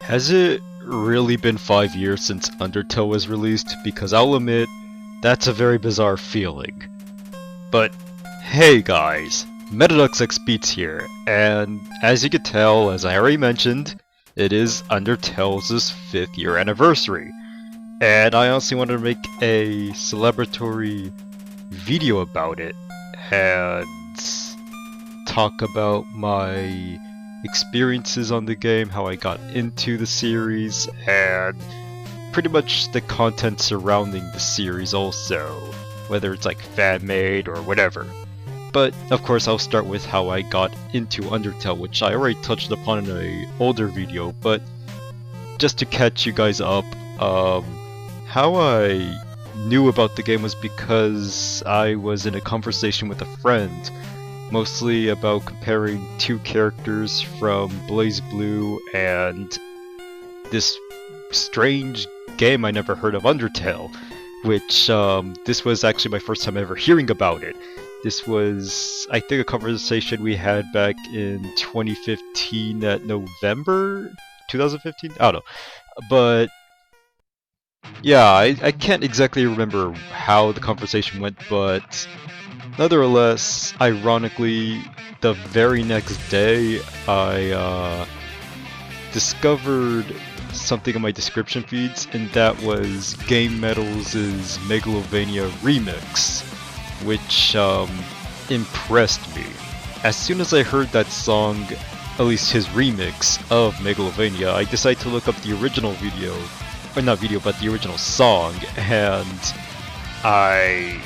Has it really been 5 years since Undertale was released? Because I'll admit, that's a very bizarre feeling. But hey guys, Megalovania Beats here, and as you can tell, as I already mentioned, it is Undertale's 5th year anniversary. And I honestly wanted to make a celebratory video about it, and talk about my experiences on the game, how I got into the series, and pretty much the content surrounding the series also, whether it's like fan-made or whatever. But of course I'll start with how I got into Undertale, which I already touched upon in an older video, but just to catch you guys up, how I knew about the game was because I was in a conversation with a friend, mostly about comparing two characters from BlazBlue and this strange game I never heard of, Undertale, which this was actually my first time ever hearing about it. This was, I think, a conversation we had back in 2015 at November 2015? I don't know. But yeah, I can't exactly remember how the conversation went, but nonetheless, ironically, the very next day, I discovered something in my description feeds, and that was GaMetal's Megalovania remix, which impressed me. As soon as I heard that song, at least his remix of Megalovania, I decided to look up the original video, or not video, but the original song, and I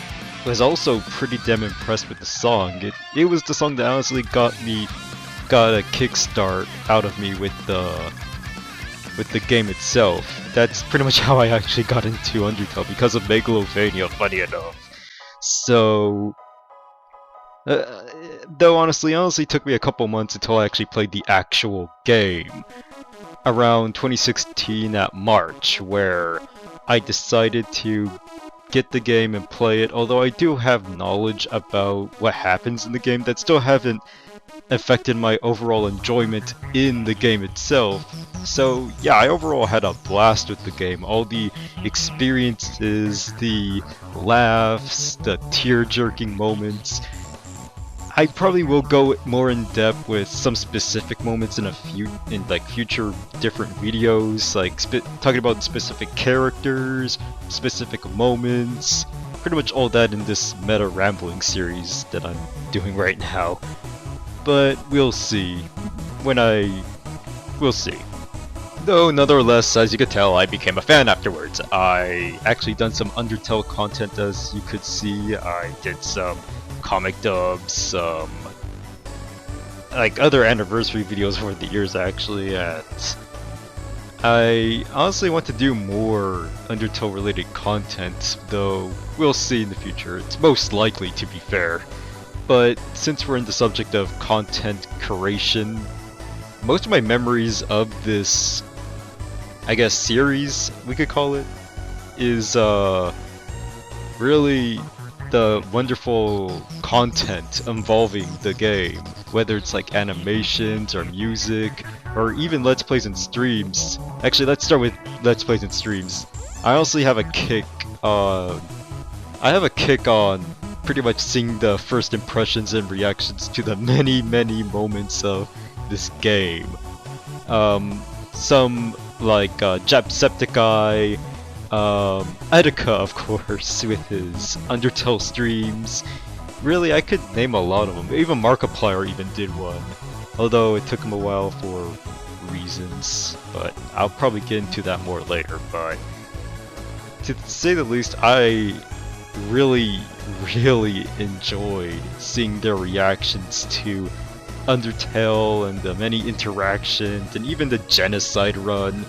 was also pretty damn impressed with the song. It was the song that honestly got a kickstart out of me with the game itself. That's pretty much how I actually got into Undertale, because of Megalovania, funny enough. So, though honestly took me a couple months until I actually played the actual game. Around 2016 at March, where I decided to get the game and play it, although I do have knowledge about what happens in the game that still haven't affected my overall enjoyment in the game itself. So yeah, I overall had a blast with the game. All the experiences, the laughs, the tear-jerking moments. I probably will go more in depth with some specific moments in future different videos, like talking about specific characters, specific moments, pretty much all that in this meta rambling series that I'm doing right now. But we'll see. We'll see. Though nonetheless, as you could tell, I became a fan afterwards. I actually done some Undertale content, as you could see. I did some comic dubs, like other anniversary videos over the years actually, and I honestly want to do more Undertale related content, though we'll see in the future. It's most likely, to be fair. But since we're in the subject of content curation, most of my memories of this, I guess, series, we could call it, is really the wonderful content involving the game, whether it's like animations or music or even Let's Plays and streams. Actually, let's start with Let's Plays and streams. I honestly have a kick on pretty much seeing the first impressions and reactions to the many moments of this game. Some like Jacksepticeye, Etika, of course, with his Undertale streams. Really, I could name a lot of them. Even Markiplier even did one, although it took him a while for reasons, but I'll probably get into that more later. But to say the least, I really enjoyed seeing their reactions to Undertale and the many interactions and even the genocide run.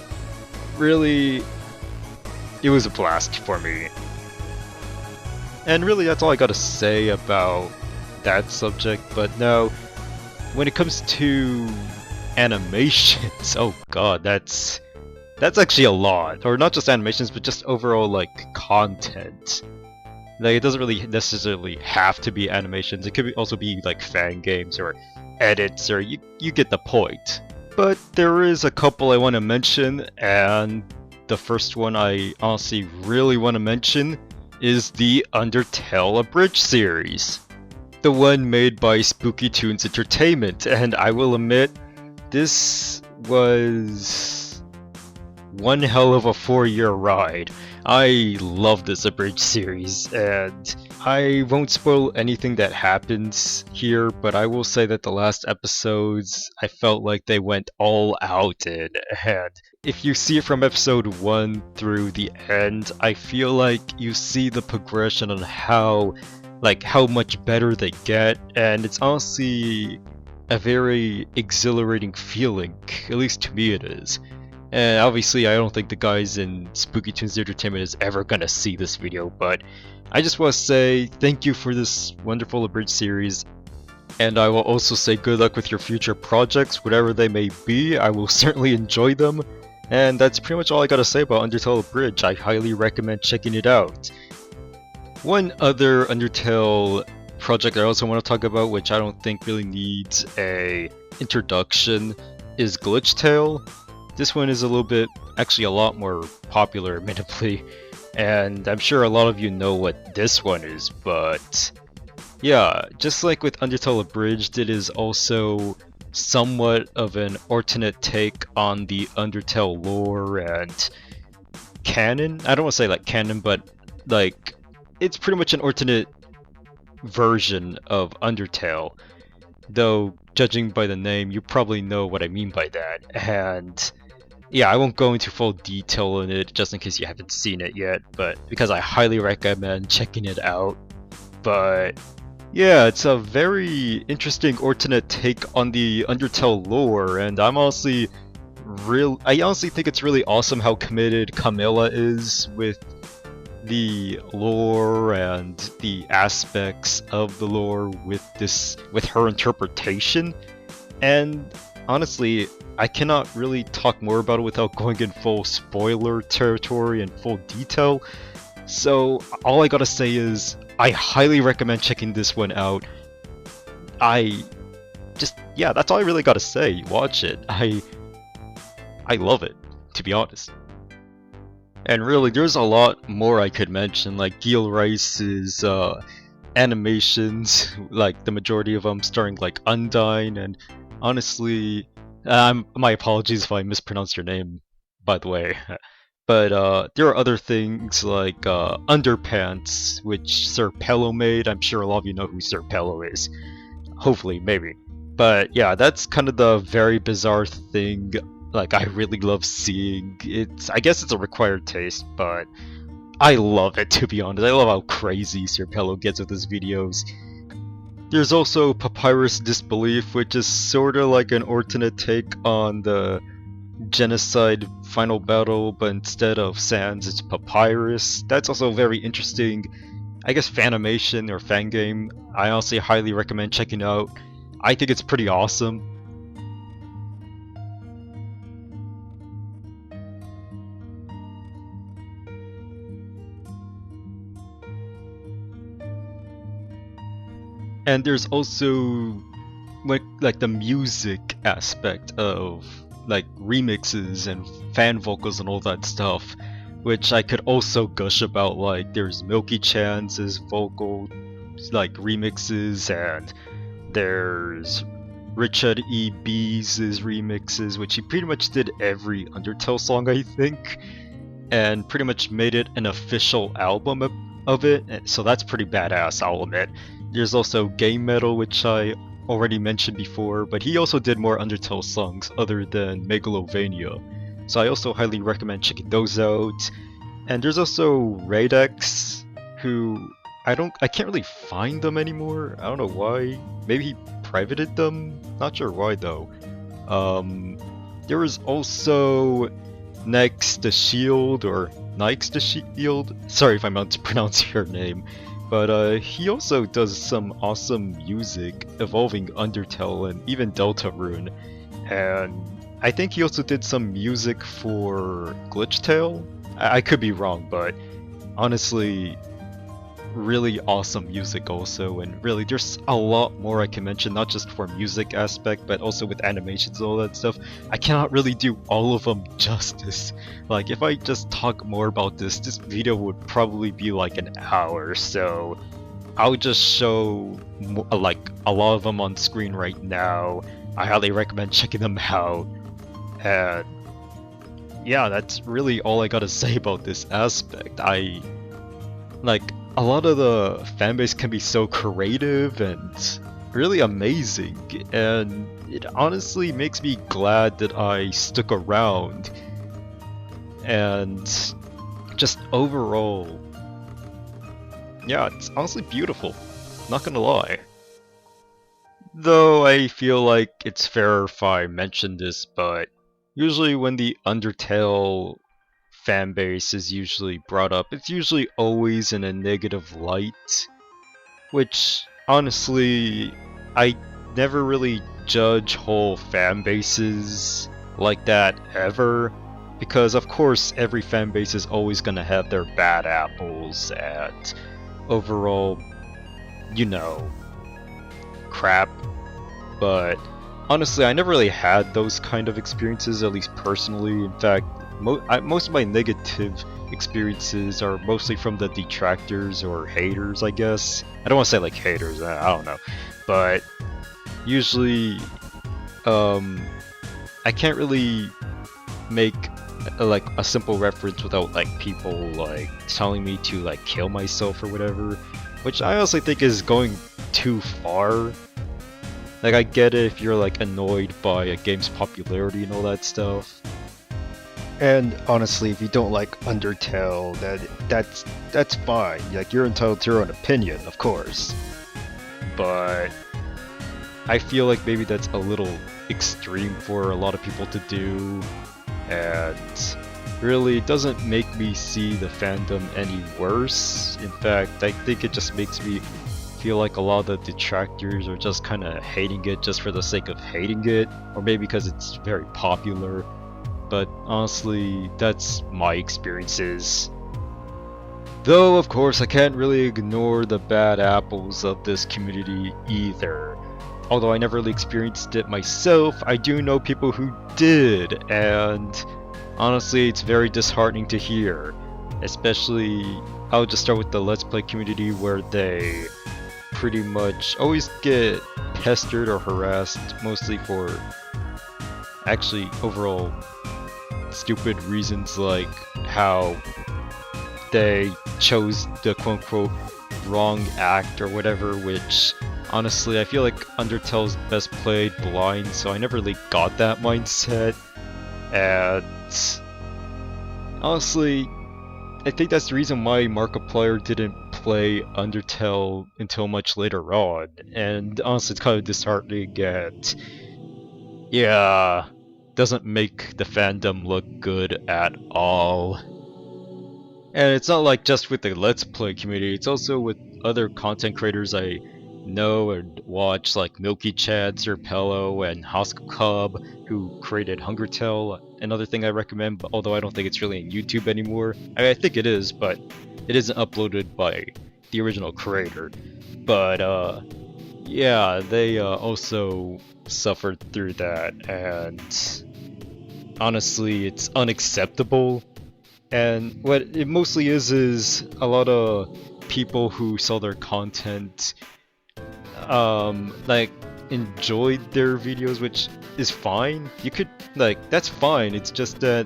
Really, it was a blast for me. And really, that's all I gotta say about that subject. But now, when it comes to animations, oh god, that's actually a lot. Or not just animations, but just overall, like, content. Like, it doesn't really necessarily have to be animations. It could also be like fan games or edits, or you get the point. But there is a couple I want to mention, and the first one I honestly really want to mention is the Undertale Abridged series. The one made by Spooky Tunes Entertainment, and I will admit, this was one hell of a 4-year ride. I love this Abridged series, and I won't spoil anything that happens here, but I will say that the last episodes, I felt like they went all out in, and if you see it from episode 1 through the end, I feel like you see the progression on how much better they get, and it's honestly a very exhilarating feeling, at least to me it is. And obviously I don't think the guys in Spooky Tunes Entertainment is ever gonna see this video, but I just want to say thank you for this wonderful Abridged series, and I will also say good luck with your future projects, whatever they may be. I will certainly enjoy them, and that's pretty much all I gotta say about Undertale Abridged. I highly recommend checking it out. One other Undertale project I also want to talk about, which I don't think really needs a introduction, is Glitchtale. This one is a little bit, actually a lot more popular admittedly, and I'm sure a lot of you know what this one is, but yeah, just like with Undertale Abridged, it is also somewhat of an alternate take on the Undertale lore and canon. I don't want to say like canon, but like it's pretty much an alternate version of Undertale, though judging by the name you probably know what I mean by that. And yeah, I won't go into full detail on it just in case you haven't seen it yet, but because I highly recommend checking it out. But yeah, it's a very interesting alternate take on the Undertale lore, and I honestly think it's really awesome how committed Camilla is with the lore and the aspects of the lore with her interpretation. And honestly, I cannot really talk more about it without going in full spoiler territory and full detail. So all I gotta say is I highly recommend checking this one out. Yeah, that's all I really gotta say. Watch it. I love it, to be honest. And really, there's a lot more I could mention, like Gil Rice's animations, like the majority of them starring like Undyne, and honestly, my apologies if I mispronounced your name, by the way. But there are other things like Underpants, which Sir Pello made. I'm sure a lot of you know who Sir Pello is. Hopefully, maybe. But yeah, that's kind of the very bizarre thing like I really love seeing. I guess it's a required taste, but I love it, to be honest. I love how crazy Sir Pello gets with his videos. There's also Papyrus Disbelief, which is sorta like an alternate take on the Genocide final battle, but instead of Sans, it's Papyrus. That's also very interesting, I guess, fanimation or fangame. I honestly highly recommend checking out. I think it's pretty awesome. And there's also like the music aspect of like remixes and fan vocals and all that stuff, which I could also gush about. Like there's Milky Chan's vocal like remixes, and there's Richard E. B's remixes, which he pretty much did every Undertale song, I think, and pretty much made it an official album of it, so that's pretty badass, I'll admit. There's also GaMetal, which I already mentioned before, but he also did more Undertale songs other than Megalovania, so I also highly recommend checking those out. And there's also Radex, who I can't really find them anymore. I don't know why. Maybe he privated them? Not sure why though. There is also Next the Shield, or Nikes the Shield. Sorry if I'm not to pronounce your name. But he also does some awesome music involving Undertale and even Deltarune. And I think he also did some music for Glitchtale. I could be wrong, but honestly, really awesome music also, and really there's a lot more I can mention, not just for music aspect, but also with animations and all that stuff. I cannot really do all of them justice. Like, if I just talk more about this video would probably be like an hour, so I'll just show like a lot of them on screen right now. I highly recommend checking them out, and yeah, that's really all I gotta say about this aspect. Like, a lot of the fanbase can be so creative and really amazing, and it honestly makes me glad that I stuck around. And just overall, yeah, it's honestly beautiful, not gonna lie. Though I feel like it's fair if I mention this, but usually when the Undertale fanbase is usually brought up, it's usually always in a negative light, which honestly, I never really judge whole fanbases like that ever, because of course every fanbase is always gonna have their bad apples and overall, you know, crap. But honestly, I never really had those kind of experiences, at least personally. In fact, most of my negative experiences are mostly from the detractors or haters, I guess. I don't want to say like haters, I don't know. But usually, I can't really make like a simple reference without like people like telling me to like kill myself or whatever, which I honestly think is going too far. Like, I get it if you're like annoyed by a game's popularity and all that stuff. And honestly, if you don't like Undertale, that's fine. Like, you're entitled to your own opinion, of course. But I feel like maybe that's a little extreme for a lot of people to do, and really it doesn't make me see the fandom any worse. In fact, I think it just makes me feel like a lot of the detractors are just kind of hating it just for the sake of hating it, or maybe because it's very popular. But honestly, that's my experiences. Though, of course, I can't really ignore the bad apples of this community either. Although I never really experienced it myself, I do know people who did, and honestly, it's very disheartening to hear. Especially, I'll just start with the Let's Play community, where they pretty much always get pestered or harassed, mostly for actually overall stupid reasons, like how they chose the quote-unquote wrong act or whatever, which honestly I feel like Undertale's best played blind, so I never really got that mindset. And honestly, I think that's the reason why Markiplier didn't play Undertale until much later on, and honestly it's kind of disheartening, and yeah, doesn't make the fandom look good at all. And it's not like just with the Let's Play community, it's also with other content creators I know and watch, like Milky Chad, Sir Pello, and Husk Cub, who created Hungertale. Another thing I recommend, although I don't think it's really on YouTube anymore. I think it is, but it isn't uploaded by the original creator. But yeah, they also suffered through that, and honestly, it's unacceptable. And what it mostly is a lot of people who saw their content like enjoyed their videos, which is fine. You could, like, that's fine. It's just that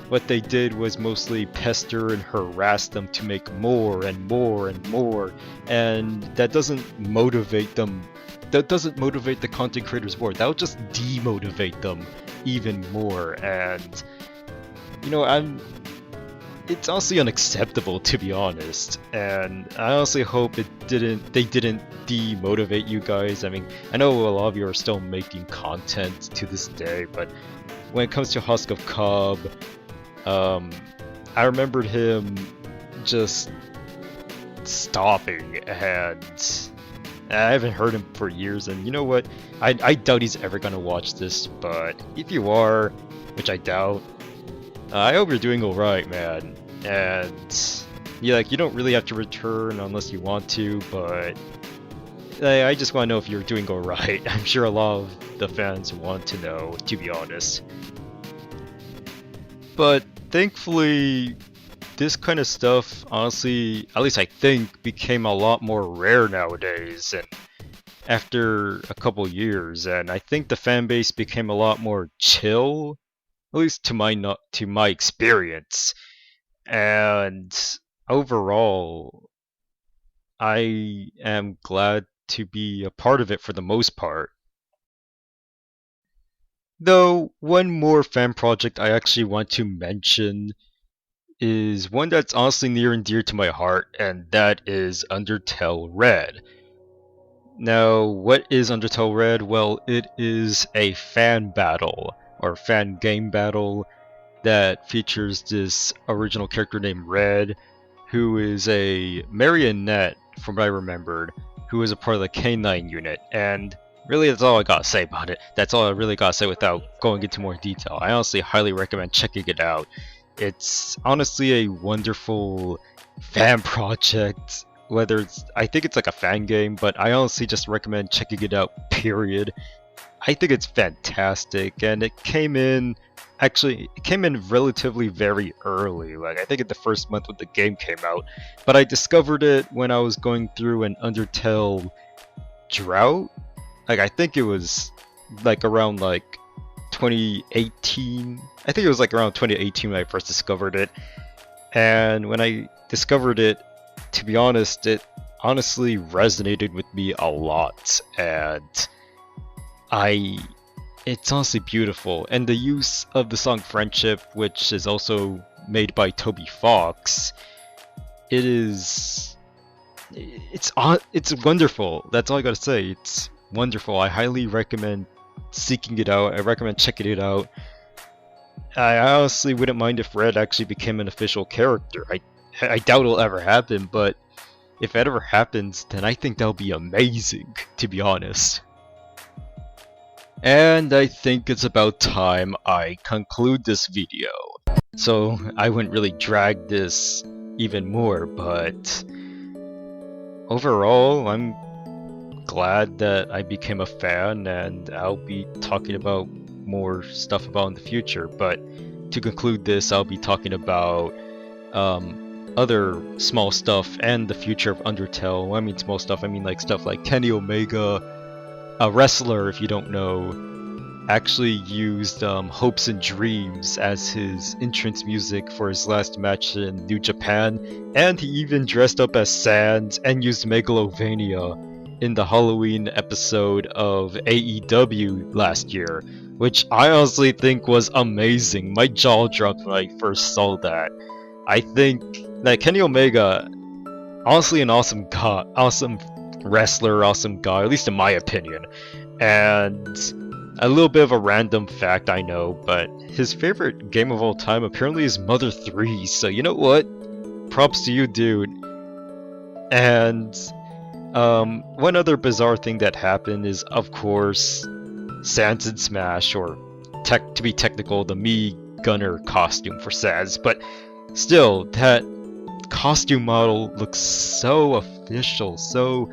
what they did was mostly pester and harass them to make more and more and more, and that doesn't motivate them. That doesn't motivate the content creators more. That would just demotivate them even more. And you know, it's honestly unacceptable, to be honest, and I honestly hope they didn't demotivate you guys. I mean, I know a lot of you are still making content to this day, but when it comes to Husk of Cub, I remembered him just stopping, and I haven't heard him for years. And you know what? I doubt he's ever gonna watch this, but if you are, which I doubt, I hope you're doing alright, man. And Yeah, like, you don't really have to return unless you want to, but I just want to know if you're doing alright. I'm sure a lot of the fans want to know, to be honest. But thankfully, this kind of stuff, honestly, at least I think, became a lot more rare nowadays, and after a couple years, and I think the fan base became a lot more chill, at least to my experience. And overall, I am glad to be a part of it for the most part. Though, one more fan project I actually want to mention is one that's honestly near and dear to my heart, and that is Undertale Red. Now, what is Undertale Red? Well, it is a fan battle, or fan game battle, that features this original character named Red, who is a marionette, from what I remembered, who is a part of the K9 unit, and really that's all I gotta say about it. That's all I really gotta say without going into more detail. I honestly highly recommend checking it out. It's honestly a wonderful fan project, whether it's, I think it's like a fan game, but I honestly just recommend checking it out, period. I think it's fantastic, and it came in relatively very early, like I think in the first month when the game came out, but I discovered it when I was going through an Undertale drought. Like I think it was like around like 2018. I think it was like around 2018 when I first discovered it, and when I discovered it, to be honest, it honestly resonated with me a lot, and it's honestly beautiful. And the use of the song Friendship, which is also made by Toby Fox, it's wonderful. That's all I gotta say. It's wonderful. I highly recommend seeking it out. I recommend checking it out. I honestly wouldn't mind if Red actually became an official character. I doubt it'll ever happen, but if it ever happens, then I think that'll be amazing, to be honest. And I think it's about time I conclude this video. So I wouldn't really drag this even more, but overall, I'm glad that I became a fan, and I'll be talking about more stuff about in the future. But to conclude this, I'll be talking about other small stuff and the future of Undertale. When I mean small stuff, I mean like stuff like Kenny Omega, a wrestler, if you don't know, actually used Hopes and Dreams as his entrance music for his last match in New Japan, and he even dressed up as Sans and used Megalovania in the Halloween episode of AEW last year, which I honestly think was amazing. My jaw dropped when I first saw that. I think that Kenny Omega, honestly an awesome guy, awesome wrestler, awesome guy, at least in my opinion. And a little bit of a random fact, I know, but his favorite game of all time apparently is Mother 3, so you know what? Props to you, dude. And one other bizarre thing that happened is, of course, Sans in Smash, or to be technical, the Mii Gunner costume for Sans, but still, that costume model looks so official, so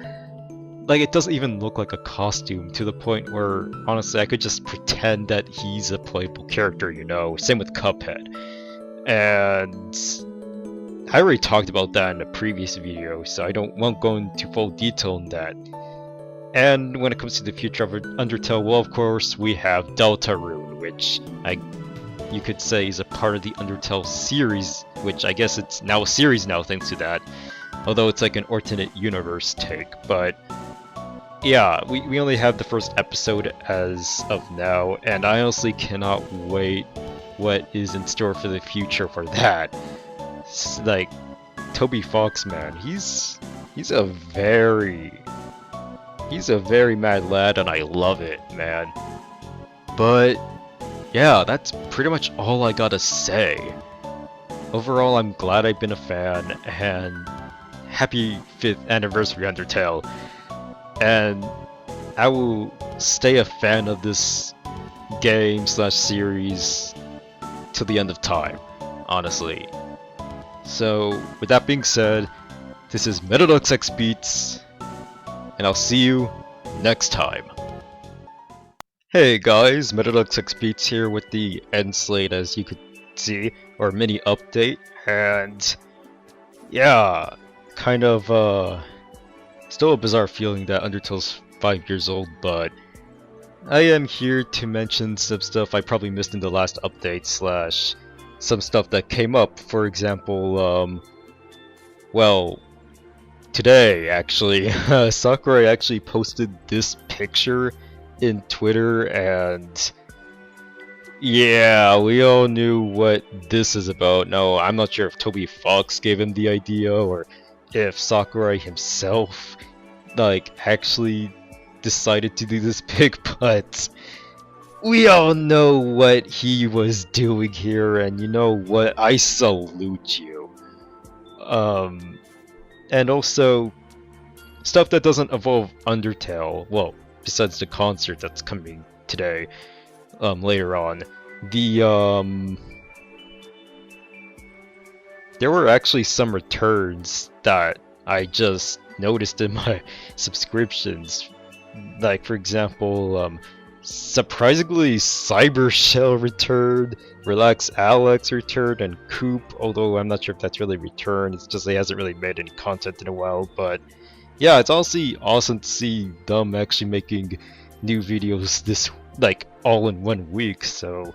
like it doesn't even look like a costume, to the point where honestly I could just pretend that he's a playable character, you know. Same with Cuphead. And I already talked about that in a previous video, so I won't go into full detail on that. And when it comes to the future of Undertale, well, of course, we have Deltarune, which you could say is a part of the Undertale series, which I guess it's now a series now thanks to that, although it's like an alternate universe take. But yeah, we only have the first episode as of now, and I honestly cannot wait what is in store for the future for that. Like, Toby Fox, man, he's a very mad lad, and I love it, man. But yeah, that's pretty much all I gotta say. Overall, I'm glad I've been a fan, and happy 5th anniversary Undertale. And I will stay a fan of this game/series till the end of time, honestly. So, with that being said, this is Metalux X Beats, and I'll see you next time. Hey guys, Metalux X Beats here with the end slate, as you could see, or mini update, and yeah, kind of still a bizarre feeling that Undertale's 5 years old, but I am here to mention some stuff I probably missed in the last update slash some stuff that came up. For example, well, today actually, Sakurai actually posted this picture in Twitter, and yeah, we all knew what this is about. No, I'm not sure if Toby Fox gave him the idea or if Sakurai himself like actually decided to do this pic, but we all know what he was doing here, and you know what, I salute you. And also stuff that doesn't involve Undertale, well, besides the concert that's coming today, later on. There were actually some returns that I just noticed in my subscriptions. Like, for example, surprisingly, Cyber Shell returned, Relax Alex returned, and Coop, although I'm not sure if that's really returned, it's just he hasn't really made any content in a while, but yeah, it's honestly awesome to see them actually making new videos this, like, all in 1 week, so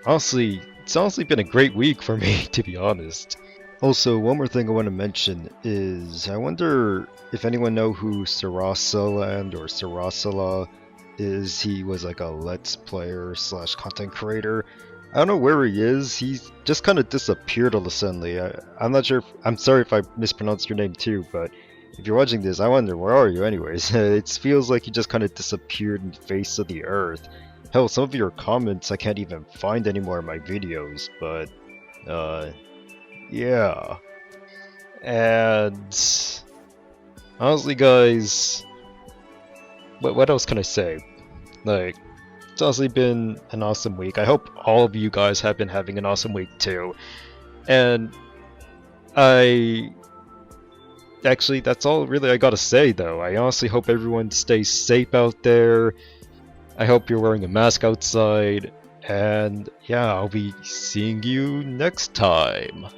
honestly, it's honestly been a great week for me, to be honest. Also, one more thing I want to mention is I wonder if anyone know who Sarasaland or Sarasala is. He was like a Let's Player slash content creator. I don't know where he is. He's just kind of disappeared all of a sudden. I'm not sure if, I'm sorry if I mispronounced your name too, but if you're watching this, I wonder where are you anyways. It feels like he just kind of disappeared in the face of the earth. Hell, some of your comments I can't even find anymore in my videos, but yeah. And honestly, guys, what else can I say? Like, it's honestly been an awesome week. I hope all of you guys have been having an awesome week too. And actually, that's all really I gotta say though. I honestly hope everyone stays safe out there. I hope you're wearing a mask outside. And yeah, I'll be seeing you next time.